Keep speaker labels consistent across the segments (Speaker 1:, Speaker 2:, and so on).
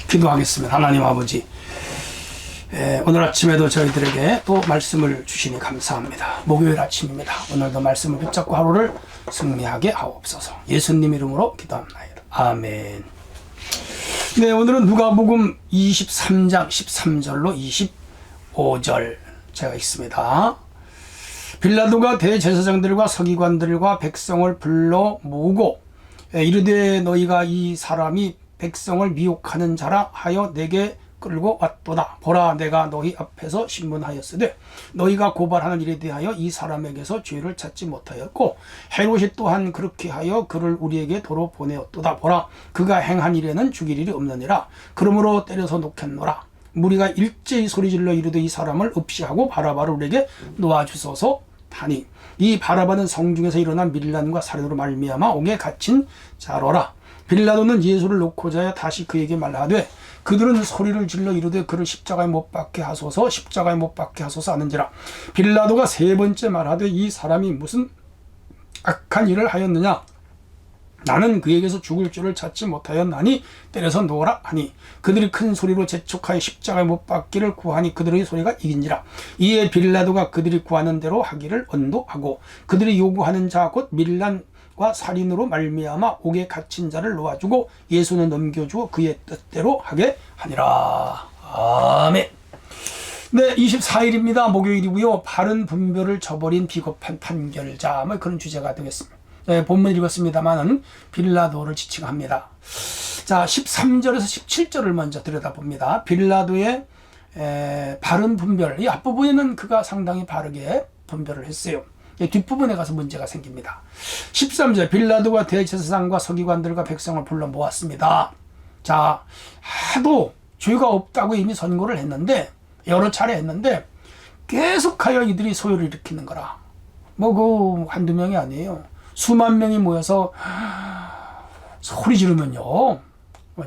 Speaker 1: 기도하겠습니다. 하나님 아버지, 오늘 아침에도 저희들에게 또 말씀을 주시니 감사합니다. 목요일 아침입니다. 오늘도 말씀을 붙잡고 하루를 승리하게 하옵소서. 예수님 이름으로 기도합나이다. 아멘. 네, 오늘은 누가복음 23장 13절로 25절 제가 있습니다. 빌라도가 대제사장들과 서기관들과 백성을 불러 모으고 이르되 너희가 이 사람이 백성을 미혹하는 자라 하여 내게 끌고 왔도다. 보라, 내가 너희 앞에서 신문하였으되 너희가 고발하는 일에 대하여 이 사람에게서 죄를 찾지 못하였고 헤롯이 또한 그렇게 하여 그를 우리에게 도로 보내었도다. 보라, 그가 행한 일에는 죽일 일이 없느니라. 그러므로 때려서 놓겠노라. 무리가 일제히 소리질러 이르되 이 사람을 없이하고 바라바를 우리에게 놓아주소서 하니 이 바라바는 성중에서 일어난 밀란과 살인으로 말미암아 옥에 갇힌 자로라. 빌라도는 예수를 놓고자 하여 다시 그에게 말하되 그들은 소리를 질러 이르되 그를 십자가에 못 박게 하소서, 십자가에 못 박게 하소서 하는지라. 빌라도가 세 번째 말하되 이 사람이 무슨 악한 일을 하였느냐? 나는 그에게서 죽을 줄을 찾지 못하였나니 때려서 놓으라 하니 그들이 큰 소리로 재촉하여 십자가에 못 박기를 구하니 그들의 소리가 이긴지라. 이에 빌라도가 그들이 구하는 대로 하기를 언도하고 그들이 요구하는 자 곧 밀란과 살인으로 말미암아 옥에 갇힌 자를 놓아주고 예수는 넘겨주어 그의 뜻대로 하게 하니라. 아멘. 네, 24일입니다. 목요일이고요. 바른 분별을 저버린 비겁한 판결자, 그런 주제가 되겠습니다. 네, 본문 읽었습니다만은 빌라도를 지칭합니다. 자, 13절에서 17절을 먼저 들여다봅니다. 빌라도의 바른 분별, 이 앞부분에는 그가 상당히 바르게 분별을 했어요. 뒷부분에 가서 문제가 생깁니다. 13절, 빌라도가 대제사장과 서기관들과 백성을 불러 모았습니다. 자, 하도 죄가 없다고 이미 선고를 했는데, 여러 차례 했는데 계속하여 이들이 소요를 일으키는 거라. 한두 명이 아니에요. 수만 명이 모여서 소리 지르면요,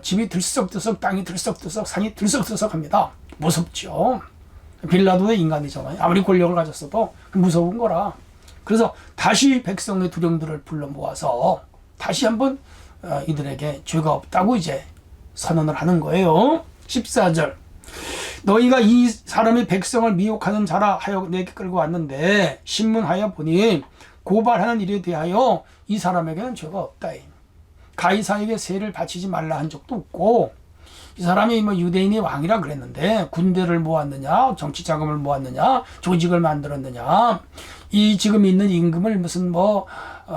Speaker 1: 집이 들썩들썩, 땅이 들썩들썩, 산이 들썩들썩 합니다. 무섭죠. 빌라도의 인간이잖아요. 아무리 권력을 가졌어도 무서운 거라. 그래서 다시 백성의 두령들을 불러 모아서 다시 한번 이들에게 죄가 없다고 이제 선언을 하는 거예요. 14절, 너희가 이 사람이 백성을 미혹하는 자라 하여 내게 끌고 왔는데 신문하여 보니 고발하는 일에 대하여 이 사람에게는 죄가 없다. 가이사에게 세를 바치지 말라 한 적도 없고, 이 사람이 유대인이 왕이라 그랬는데 군대를 모았느냐, 정치 자금을 모았느냐, 조직을 만들었느냐, 이 지금 있는 임금을 무슨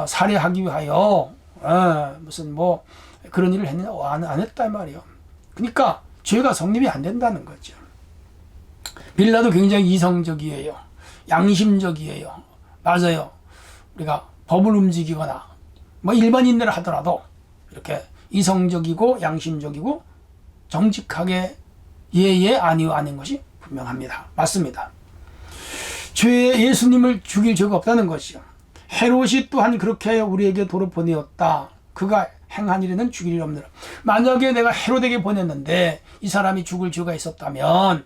Speaker 1: 살해하기 위하여 무슨 그런 일을 했느냐, 안 했단 말이에요. 그러니까 죄가 성립이 안 된다는 거죠. 빌라도 굉장히 이성적이에요. 양심적이에요. 맞아요. 우리가 법을 움직이거나 일반인들 하더라도 이렇게 이성적이고 양심적이고 정직하게 예예 아니요 아닌 것이 분명합니다. 맞습니다. 예수님을 죽일 죄가 없다는 것이요. 헤롯이 또한 그렇게 하여 우리에게 도로 보내었다. 그가 행한 일에는 죽일 일 없느라. 만약에 내가 헤롯에게 보냈는데 이 사람이 죽을 죄가 있었다면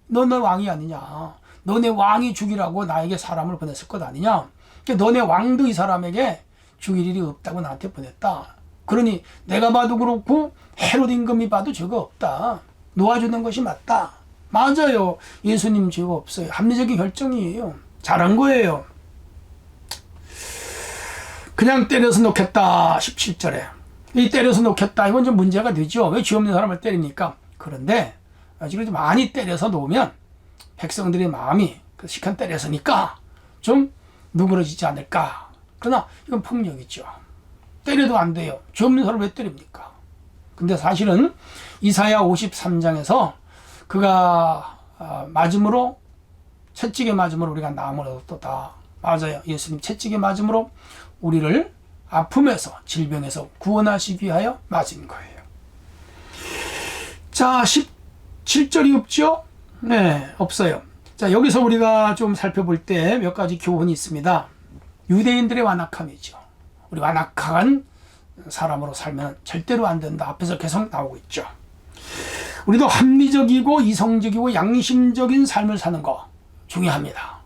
Speaker 1: 너네 왕이 아니냐, 너네 왕이 죽이라고 나에게 사람을 보냈을 것 아니냐, 너네 왕도 이 사람에게 죽일 일이 없다고 나한테 보냈다. 그러니 내가 봐도 그렇고 헤롯 임금이 봐도 죄가 없다. 놓아주는 것이 맞다. 맞아요. 예수님 죄가 없어요. 합리적인 결정이에요. 잘한 거예요. 그냥 때려서 놓겠다. 17절에 이 때려서 놓겠다, 이건 좀 문제가 되죠. 왜 죄 없는 사람을 때립니까? 그런데 지금 좀 많이 때려서 놓으면 백성들의 마음이 시kan 때려서니까 좀 누그러지지 않을까. 그러나 이건 폭력이죠. 때려도 안 돼요. 죄 없는 사람을 왜 때립니까? 근데 사실은 이사야 53장에서 그가 맞음으로, 채찍에 맞음으로 우리가 나음을 얻었다. 맞아요. 예수님 채찍에 맞음으로 우리를 아픔에서, 질병에서 구원하시기 위하여 맞은 거예요. 자, 17절이 없죠? 네, 없어요. 자, 여기서 우리가 좀 살펴볼 때 몇 가지 교훈이 있습니다. 유대인들의 완악함이죠. 우리 완악한 사람으로 살면 절대로 안 된다. 앞에서 계속 나오고 있죠. 우리도 합리적이고 이성적이고 양심적인 삶을 사는 거 중요합니다.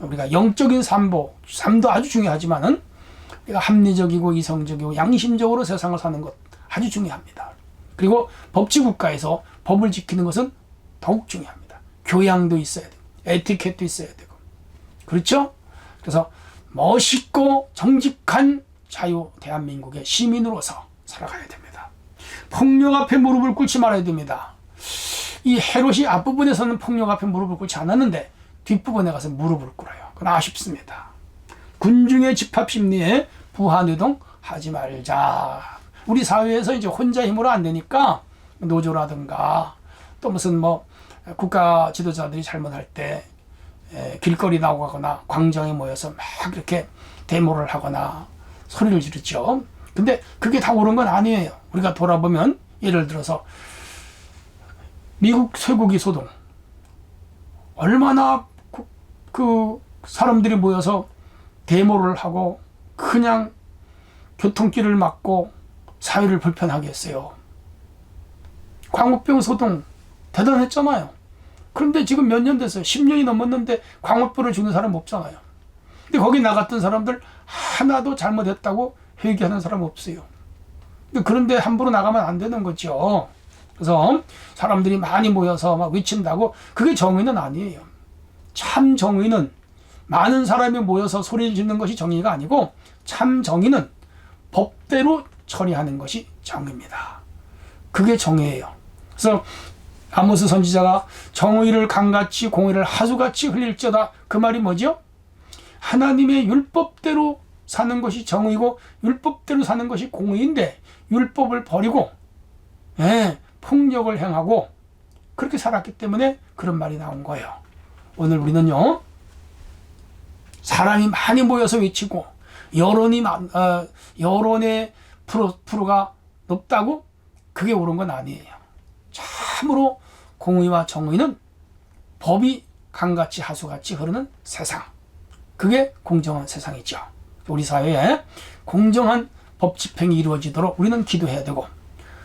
Speaker 1: 우리가 영적인 삶도 아주 중요하지만은 우리가 합리적이고 이성적이고 양심적으로 세상을 사는 것 아주 중요합니다. 그리고 법치국가에서 법을 지키는 것은 더욱 중요합니다. 교양도 있어야 돼요. 에티켓도 있어야 되고. 그렇죠? 그래서 멋있고 정직한 자유 대한민국의 시민으로서 살아가야 됩니다. 폭력 앞에 무릎을 꿇지 말아야 됩니다. 이 헤롯이 앞부분에서는 폭력 앞에 무릎을 꿇지 않았는데 뒷부분에 가서 무릎을 꿇어요. 그건 아쉽습니다. 군중의 집합심리에 부하노동하지 말자. 우리 사회에서 이제 혼자 힘으로 안 되니까 노조라든가 또 무슨 뭐 국가 지도자들이 잘못할 때 길거리 나오거나 광장에 모여서 막 이렇게 데모를 하거나 소리를 지르죠. 근데 그게 다 옳은 건 아니에요. 우리가 돌아보면 예를 들어서 미국 쇠고기 소동 얼마나 그 사람들이 모여서 데모를 하고 그냥 교통길을 막고 사회를 불편하게 했어요. 광우병 소동 대단했잖아요. 그런데 지금 몇 년 됐어요. 10년이 넘었는데 광우병을 죽는 사람 없잖아요. 근데 거기 나갔던 사람들 하나도 잘못했다고 회개하는 사람 없어요. 그런데 함부로 나가면 안 되는 거죠. 그래서 사람들이 많이 모여서 막 외친다고 그게 정의는 아니에요. 참 정의는 많은 사람이 모여서 소리를 짓는 것이 정의가 아니고 참 정의는 법대로 처리하는 것이 정의입니다. 그게 정의예요. 그래서 아모스 선지자가 정의를 강같이 공의를 하수같이 흘릴지어다 그 말이 뭐죠? 하나님의 율법대로 사는 것이 정의고 율법대로 사는 것이 공의인데 율법을 버리고 폭력을 행하고 그렇게 살았기 때문에 그런 말이 나온 거예요. 오늘 우리는요 사람이 많이 모여서 외치고 여론의 프로가 높다고 그게 옳은 건 아니에요. 참으로 공의와 정의는 법이 강같이 하수같이 흐르는 세상, 그게 공정한 세상이죠. 우리 사회에 공정한 법 집행이 이루어지도록 우리는 기도해야 되고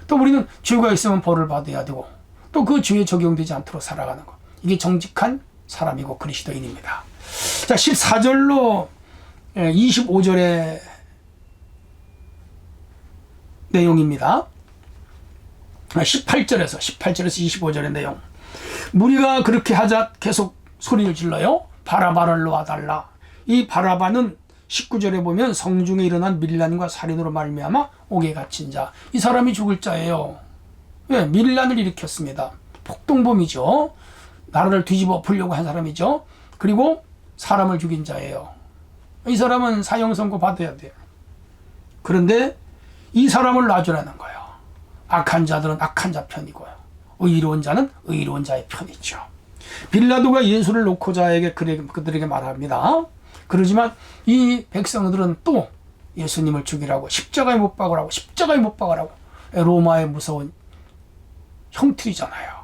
Speaker 1: 또 우리는 죄가 있으면 벌을 받아야 되고 또 그 죄에 적용되지 않도록 살아가는 것, 이게 정직한 사람이고 그리스도인입니다. 자, 14절로 25절의 내용입니다. 18절에서 25절의 내용. 무리가 그렇게 하자 계속 소리를 질러요. 바라바를 놓아달라. 이 바라바는 19절에 보면 성중에 일어난 밀란과 살인으로 말미암아 옥에 갇힌 자. 이 사람이 죽을 자예요. 왜? 밀란을 일으켰습니다. 폭동범이죠. 나라를 뒤집어 엎으려고 한 사람이죠. 그리고 사람을 죽인 자예요. 이 사람은 사형 선고 받아야 돼요. 그런데 이 사람을 놔주라는 거예요. 악한 자들은 악한 자 편이고요. 의로운 자는 의로운 자의 편이죠. 빌라도가 예수를 놓고 자에게 그들에게 말합니다. 그러지만 이 백성들은 또 예수님을 죽이라고 십자가에 못 박으라고 십자가에 못 박으라고 로마의 무서운 형틀이잖아요.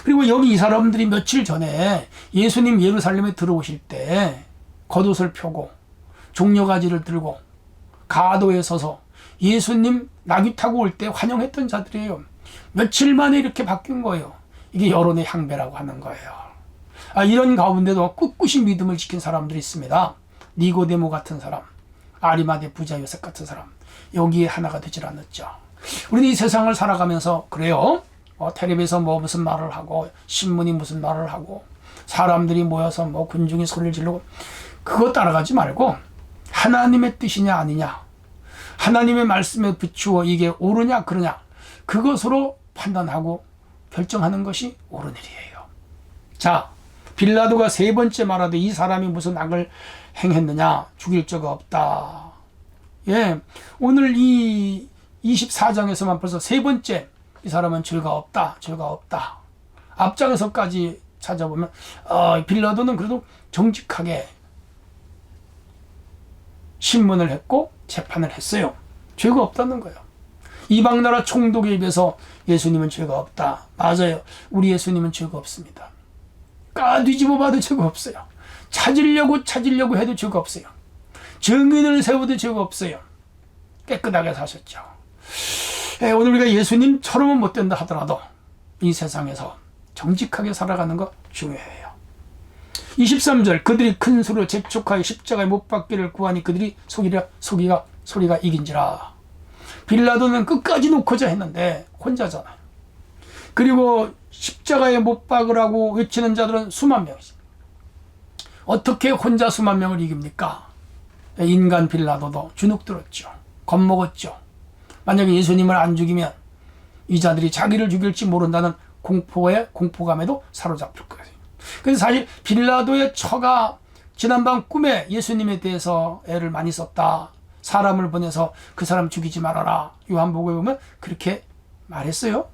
Speaker 1: 그리고 여기 이 사람들이 며칠 전에 예수님 예루살렘에 들어오실 때 겉옷을 펴고 종려가지를 들고 가도에 서서 예수님 나귀 타고 올 때 환영했던 자들이에요. 며칠 만에 이렇게 바뀐 거예요. 이게 여론의 향배라고 하는 거예요. 이런 가운데도 꿋꿋이 믿음을 지킨 사람들이 있습니다. 니고데모 같은 사람, 아리마대 부자 요셉 같은 사람, 여기에 하나가 되질 않았죠. 우리는 이 세상을 살아가면서 그래요. 텔레비에서 무슨 말을 하고 신문이 무슨 말을 하고 사람들이 모여서 군중이 소리를 지르고 그거 따라가지 말고 하나님의 뜻이냐 아니냐, 하나님의 말씀에 비추어 이게 옳으냐 그러냐, 그것으로 판단하고 결정하는 것이 옳은 일이에요. 자, 빌라도가 세 번째 말하되 이 사람이 무슨 악을 행했느냐, 죽일 자가 없다. 예, 오늘 이 24장에서만 벌써 세 번째 이 사람은 죄가 없다, 죄가 없다. 앞장에서까지 찾아보면 빌라도는 그래도 정직하게 신문을 했고 재판을 했어요. 죄가 없다는 거예요. 이방나라 총독에 비해서 예수님은 죄가 없다. 맞아요. 우리 예수님은 죄가 없습니다. 까뒤집어 봐도 죄가 없어요. 찾으려고 해도 죄가 없어요. 증인을 세워도 죄가 없어요. 깨끗하게 사셨죠. 오늘 우리가 예수님처럼은 못 된다 하더라도 이 세상에서 정직하게 살아가는 거 중요해요. 23절 그들이 큰 소리로 재촉하여 십자가에 못 박기를 구하니 그들이 소리가 이긴지라. 빌라도는 끝까지 놓고자 했는데 혼자잖아요. 그리고 십자가에 못 박으라고 외치는 자들은 수만 명이지. 어떻게 혼자 수만 명을 이깁니까? 인간 빌라도도 주눅 들었죠. 겁먹었죠. 만약에 예수님을 안 죽이면 이 자들이 자기를 죽일지 모른다는 공포감에도 사로잡힐 거예요. 그래서 사실 빌라도의 처가 지난밤 꿈에 예수님에 대해서 애를 많이 썼다. 사람을 보내서 그 사람 죽이지 말아라. 요한복음에 보면 그렇게 말했어요.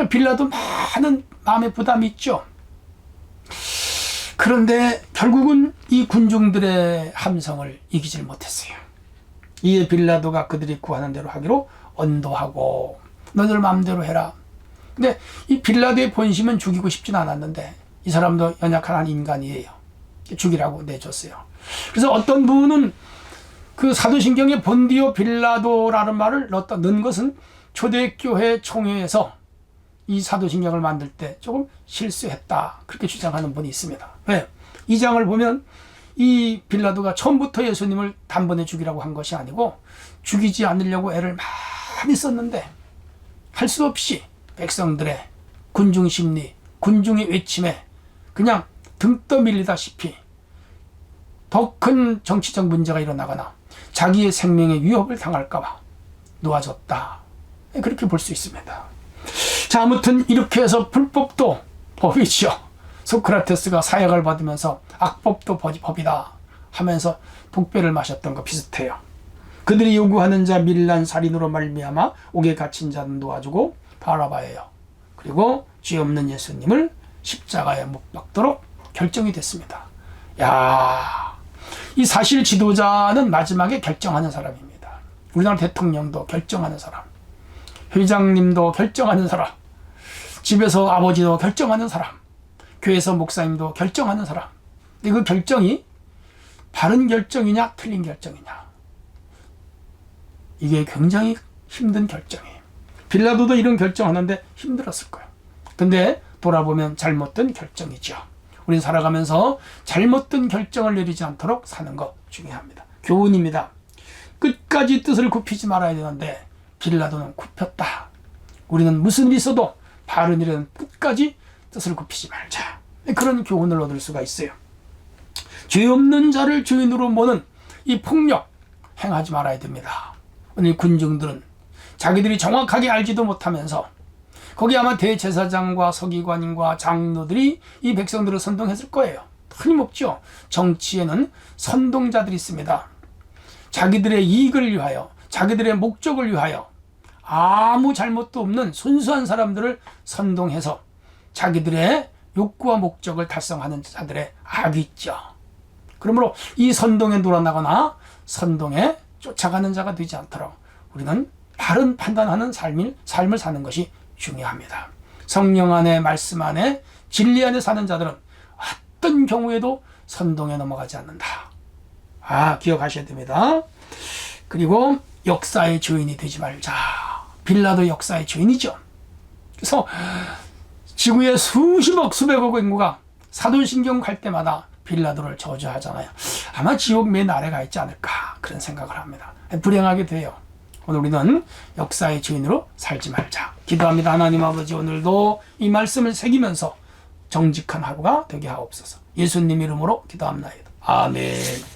Speaker 1: 빌라도 많은 마음의 부담이 있죠. 그런데 결국은 이 군중들의 함성을 이기질 못했어요. 이에 빌라도가 그들이 구하는 대로 하기로 언도하고 너희들 마음대로 해라. 근데 이 빌라도의 본심은 죽이고 싶진 않았는데 이 사람도 연약한 한 인간이에요. 죽이라고 내줬어요. 그래서 어떤 분은 그 사도신경에 본디오 빌라도라는 말을 넣은 것은 초대교회 총회에서 이 사도신경을 만들 때 조금 실수했다. 그렇게 주장하는 분이 있습니다. 왜? 이 장을 보면 이 빌라도가 처음부터 예수님을 단번에 죽이라고 한 것이 아니고 죽이지 않으려고 애를 많이 썼는데 할 수 없이 백성들의 군중 심리, 군중의 외침에 그냥 등 떠밀리다시피 더 큰 정치적 문제가 일어나거나 자기의 생명에 위협을 당할까봐 놓아줬다. 그렇게 볼 수 있습니다. 자, 아무튼 이렇게 해서 불법도 법이죠. 소크라테스가 사약을 받으면서 악법도 법이다 하면서 독배를 마셨던 거 비슷해요. 그들이 요구하는 자 밀란 살인으로 말미암아 옥에 갇힌 자는 놓아주고 바라바예요. 그리고 죄 없는 예수님을 십자가에 못 박도록 결정이 됐습니다. 야, 이 사실 지도자는 마지막에 결정하는 사람입니다. 우리나라 대통령도 결정하는 사람, 회장님도 결정하는 사람, 집에서 아버지도 결정하는 사람, 교회에서 목사님도 결정하는 사람. 근데 그 결정이 바른 결정이냐 틀린 결정이냐, 이게 굉장히 힘든 결정이에요. 빌라도도 이런 결정하는데 힘들었을 거예요. 근데 돌아보면 잘못된 결정이죠. 우리는 살아가면서 잘못된 결정을 내리지 않도록 사는 것 중요합니다. 교훈입니다. 끝까지 뜻을 굽히지 말아야 되는데 빌라도는 굽혔다. 우리는 무슨 일이 있어도 바른 일은 끝까지 뜻을 굽히지 말자. 그런 교훈을 얻을 수가 있어요. 죄 없는 자를 주인으로 모는 이 폭력 행하지 말아야 됩니다. 오늘 군중들은 자기들이 정확하게 알지도 못하면서 거기 아마 대제사장과 서기관과 장로들이 이 백성들을 선동했을 거예요. 틀림없죠. 정치에는 선동자들이 있습니다. 자기들의 이익을 위하여, 자기들의 목적을 위하여 아무 잘못도 없는 순수한 사람들을 선동해서 자기들의 욕구와 목적을 달성하는 자들의 악이 있죠. 그러므로 이 선동에 놀아나거나 선동에 쫓아가는 자가 되지 않도록 우리는 바른 판단하는 삶을 사는 것이 중요합니다. 성령 안에, 말씀 안에, 진리 안에 사는 자들은 어떤 경우에도 선동에 넘어가지 않는다. 기억하셔야 됩니다. 그리고 역사의 주인이 되지 말자. 빌라도 역사의 주인이죠. 그래서 지구의 수십억, 수백억 인구가 사도신경 갈 때마다 빌라도를 저주하잖아요. 아마 지옥 맨 아래 가 있지 않을까 그런 생각을 합니다. 불행하게 돼요. 오늘 우리는 역사의 주인으로 살지 말자. 기도합니다. 하나님 아버지, 오늘도 이 말씀을 새기면서 정직한 하루가 되게 하옵소서. 예수님 이름으로 기도합니다. 아멘.